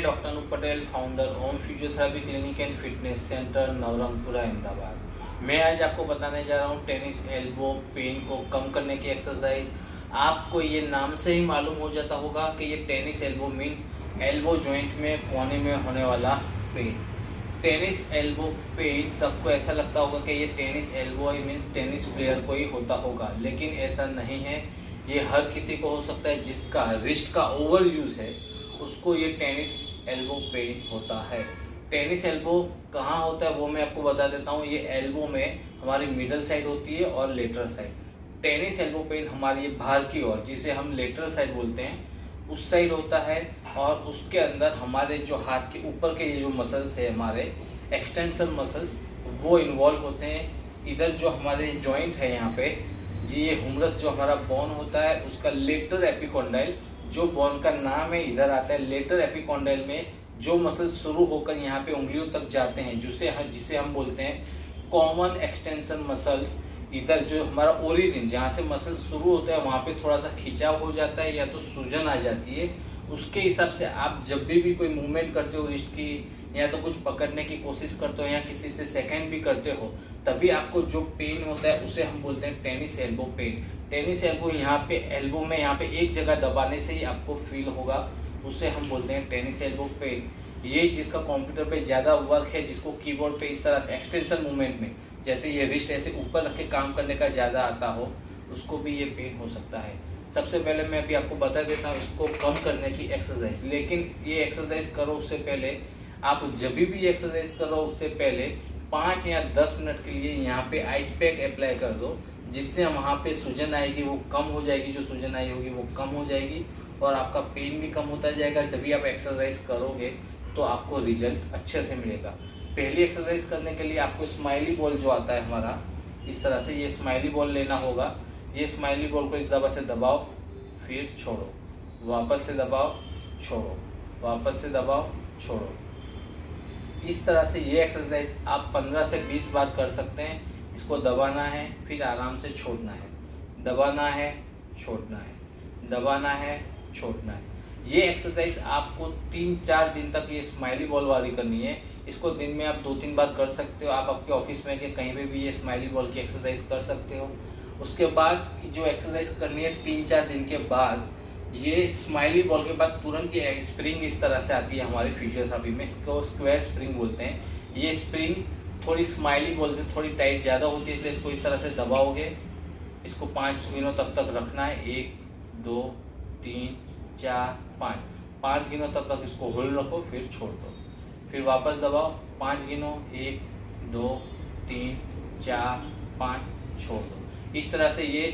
Doctor Anoop Patel, founder Om physiotherapy clinic and fitness centre, Navrangpura, Ahmedabad. मैं आज आपको बताने जा रहा हूँ टेनिस एल्बो पेन को कम करने की एक्सरसाइज। आपको ये नाम से ही मालूम हो जाता होगा कि ये tennis elbow means elbow joint में कोने में होने वाला पेन। टेनिस एल्बो पेन सबको ऐसा लगता होगा कि ये tennis elbow means tennis player को ही होता होगा, लेकिन ऐसा नहीं है। ये हर किसी को हो सकता है जिसका रिस्ट का ओवर यूज है, उसको ये टेनिस एल्बो पेन होता है। टेनिस एल्बो कहाँ होता है वो मैं आपको बता देता हूँ। ये एल्बो में हमारी मिडल साइड होती है और lateral side. Tennis elbow pain हमारी बाहर की ओर, जिसे हम लेटरल साइड बोलते हैं, उस साइड होता है। और उसके अंदर हमारे जो हाथ के ऊपर के ये जो मसल्स है, हमारे एक्सटेंशन मसल्स, वो इन्वॉल्व होते हैं। इधर जो हमारे जॉइंट है यहाँ पे जी, ये हुमरस जो हमारा बोन होता है, उसका लेटर एपिकोंडाइल जो बोन का नाम है इधर आता है। लेटर एपिकोंडाइल में जो मसल शुरू होकर यहाँ पे उंगलियों तक जाते हैं, जिसे हम बोलते हैं कॉमन एक्सटेंशन मसल्स। इधर जो हमारा ओरिजिन, जहाँ से मसल शुरू होता है, वहाँ पे थोड़ा सा खिंचाव हो जाता है या तो सूजन आ जाती है। उसके हिसाब से आप जब भी कोई मूवमेंट करते हो रिस्ट की, या तो कुछ पकड़ने की कोशिश करते हो या किसी से सेकंड भी करते हो, तभी आपको जो पेन होता है उसे हम बोलते हैं tennis elbow pain. Tennis elbow यहाँ पे एल्बो में यहाँ पे एक जगह दबाने से ही आपको फील होगा, उसे हम बोलते हैं टेनिस एल्बो पेन। ये जिसका कंप्यूटर पे ज़्यादा वर्क है, जिसको कीबोर्ड पे इस तरह से एक्सटेंशन मूवमेंट में, जैसे ये रिस्ट ऐसे ऊपर रख के काम करने का ज़्यादा आता हो, उसको भी ये पेन हो सकता है। सबसे पहले मैं अभी आपको बता देता हूँ इसको कम करने की एक्सरसाइज। लेकिन ये एक्सरसाइज करो उससे पहले, आप जब भी एक्सरसाइज करो उससे पहले 5 या 10 मिनट के लिए यहाँ पे आइस पैक अप्लाई कर दो, जिससे वहाँ पे सूजन आएगी वो कम हो जाएगी, जो सूजन आई होगी वो कम हो जाएगी और आपका पेन भी कम होता जाएगा। जब भी आप एक्सरसाइज करोगे तो आपको रिजल्ट अच्छे से मिलेगा। पहली एक्सरसाइज करने के लिए आपको स्माइली बॉल जो आता है हमारा, इस तरह से ये स्माइली बॉल लेना होगा। ये स्माइली बॉल को इस दबा से दबाओ, फिर छोड़ो, वापस से दबाओ, छोड़ो, वापस से दबाओ, छोड़ो। इस तरह से ये एक्सरसाइज आप 15 से 20 बार कर सकते हैं। इसको दबाना है, फिर आराम से छोड़ना है, दबाना है, छोड़ना है, दबाना है, छोड़ना है। ये एक्सरसाइज आपको 3-4 दिन तक ये स्माइली बॉल वाली करनी है। इसको दिन में आप 2-3 बार कर सकते हो। आप आपके ऑफिस में कहीं पे भी ये स्माइली बॉल की एक्सरसाइज कर सकते हो। उसके बाद जो एक्सरसाइज करनी है 3-4 दिन के बाद, ये स्माइली बॉल के बाद तुरंत ये स्प्रिंग इस तरह से आती है हमारे फिजियोथेरेपी में, इसको स्क्वायर स्प्रिंग बोलते हैं। ये स्प्रिंग थोड़ी स्माइली बॉल से थोड़ी टाइट ज़्यादा होती है, इसलिए इसको इस तरह से दबाओगे। इसको 5 गिनों तक रखना है, 1 2 3 4 5 5 गिनों तक इसको होल्ड रखो, फिर छोड़ दो, फिर वापस दबाओ, 5 गिनो, 1 2 3 4 5, छोड़ दो। इस तरह से ये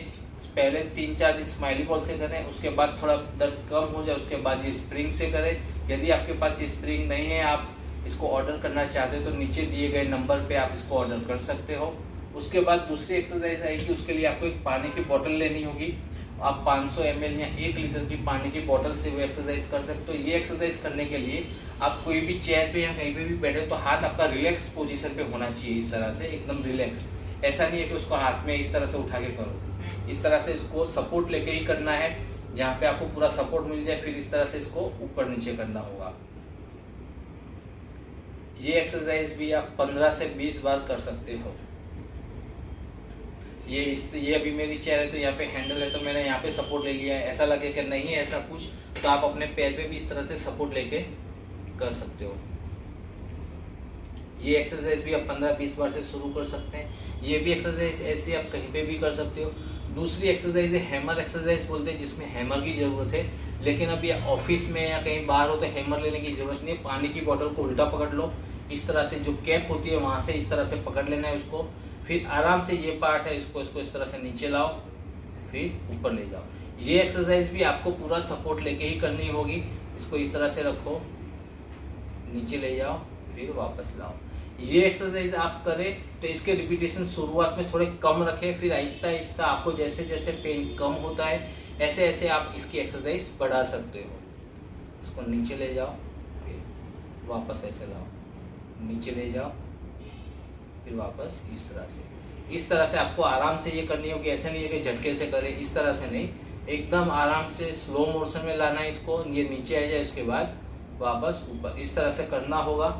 पहले 3-4 दिन स्माइली बॉल से करें, उसके बाद थोड़ा दर्द कम हो जाए, उसके बाद ये स्प्रिंग से करें। यदि आपके पास ये स्प्रिंग नहीं है, आप इसको ऑर्डर करना चाहते हो, तो नीचे दिए गए नंबर पे आप इसको ऑर्डर कर सकते हो। उसके बाद दूसरी एक्सरसाइज आएगी, उसके लिए आपको एक पानी की बोतल लेनी होगी। आप 500 ml या 1 लीटर की पानी की बोतल से वो एक्सरसाइज कर सकते हो। ये एक्सरसाइज करने के लिए आप कोई भी चेयर पे या कहीं पे भी बैठे तो हाथ आपका रिलैक्स पोजीशन पे होना चाहिए, इस तरह से एकदम रिलैक्स। ऐसा नहीं है कि उसको हाथ में इस तरह से उठा के करो, इस तरह से इसको सपोर्ट लेके ही करना है, जहाँ पे आपको पूरा सपोर्ट मिल जाए, फिर इस तरह से इसको ऊपर नीचे करना होगा। ये एक्सरसाइज भी आप 15 से 20 बार कर सकते हो। ये अभी मेरी चेयर है तो यहाँ पे हैंडल है, तो मैंने यहाँ पे सपोर्ट ले लिया है। ऐसा लगे कि नहीं है ऐसा कुछ, तो आप अपने पैर पे भी इस तरह से सपोर्ट लेके कर सकते हो। ये एक्सरसाइज भी आप 15-20 बार से शुरू कर सकते हैं। ये भी एक्सरसाइज ऐसे आप कहीं पे भी कर सकते हो। दूसरी एक्सरसाइज है हैमर एक्सरसाइज बोलते हैं, जिसमें हैमर की ज़रूरत है। लेकिन अभी ऑफिस में या कहीं बाहर हो तो हैमर लेने की ज़रूरत नहीं है। पानी की बोतल को उल्टा पकड़ लो, इस तरह से जो कैप होती है वहाँ से इस तरह से पकड़ लेना है उसको, फिर आराम से ये पार्ट है इसको इस तरह से नीचे लाओ, फिर ऊपर ले जाओ। ये एक्सरसाइज भी आपको पूरा सपोर्ट लेके ही करनी होगी। इसको इस तरह से रखो, नीचे ले जाओ, फिर वापस लाओ। ये एक्सरसाइज आप करें तो इसके रिपीटेशन शुरुआत में थोड़े कम रखें, फिर आहिस्ता आहिस्ता आपको जैसे जैसे पेन कम होता है, ऐसे ऐसे आप इसकी एक्सरसाइज बढ़ा सकते हो। इसको नीचे ले जाओ, फिर वापस ऐसे लाओ, नीचे ले जाओ, फिर वापस इस तरह से आपको आराम से ये करनी होगी। ऐसे नहीं है कि झटके से करें, इस तरह से नहीं, एकदम आराम से स्लो मोशन में लाना है इसको। ये नीचे आ जाए, उसके बाद वापस ऊपर, इस तरह से करना होगा।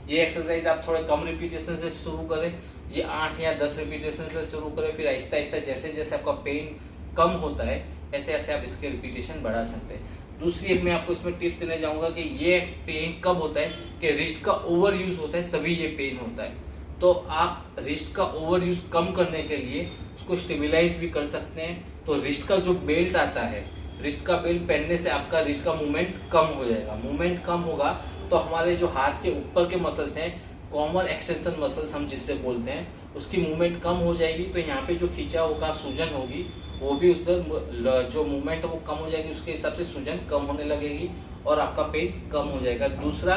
ये एक्सरसाइज आप थोड़े कम रिपीटेशन से शुरू करें, ये 8 या 10 रिपीटेशन से शुरू करें, फिर आहिस्ता आहिस्ता जैसे जैसे आपका पेन कम होता है ऐसे ऐसे आप इसके रिपीटेशन बढ़ा सकते हैं। दूसरी एक मैं आपको इसमें टिप्स देना चाहूँगा कि ये पेन कब होता है कि रिस्ट का ओवर यूज होता है, तभी ये पेन होता है। तो आप रिस्ट का ओवर यूज कम करने के लिए उसको स्टेबलाइज भी कर सकते हैं। तो रिस्ट का जो बेल्ट आता है, रिस्ट का बेल्ट पहनने से आपका रिस्ट का मूवमेंट कम हो जाएगा। मूवमेंट कम होगा तो हमारे जो हाथ के ऊपर के मसल्स हैं, कॉमर एक्सटेंशन मसल्स हम जिससे बोलते हैं, उसकी मूवमेंट कम हो जाएगी। तो यहाँ पे जो खींचा होगा सूजन होगी वो भी उधर जो मूवमेंट है वो कम हो जाएगी, उसके हिसाब से सूजन कम होने लगेगी और आपका पेन कम हो जाएगा। दूसरा,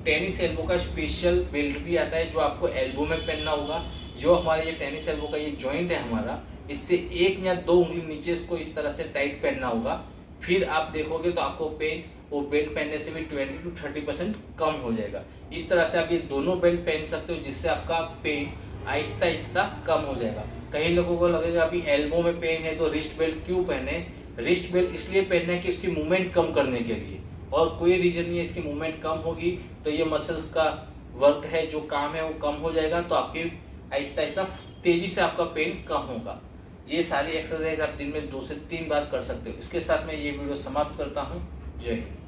टेनिस एल्बो का स्पेशल बेल्ट भी आता है जो आपको एल्बो में पहनना होगा। जो हमारे ये टेनिस एल्बो का ये जॉइंट है हमारा, इससे 1 या 2 उंगली नीचे इसको इस तरह से टाइट पहनना होगा। फिर आप देखोगे तो आपको पेन वो बेल्ट पहनने से भी 20 to 30% कम हो जाएगा। इस तरह से आप ये दोनों बेल्ट पहन सकते हो जिससे आपका पेन आहिस्ता आहिस्ता कम हो जाएगा। कई लोगों को लगेगा अभी एल्बो में पेन है तो रिस्ट बेल्ट क्यों पहने। रिस्ट बेल्ट इसलिए पहनना है कि इसकी मूवमेंट कम करने के लिए, और कोई रीजन नहीं है। इसकी मूवमेंट कम होगी तो ये मसल्स का वर्क है, जो काम है वो कम हो जाएगा, तो आपकी आहिस्ता आहिस्ता तेजी से आपका पेन कम होगा। ये सारी एक्सरसाइज आप दिन में 2 से 3 बार कर सकते हो। इसके साथ मैं ये वीडियो समाप्त करता हूँ। जय हिंद।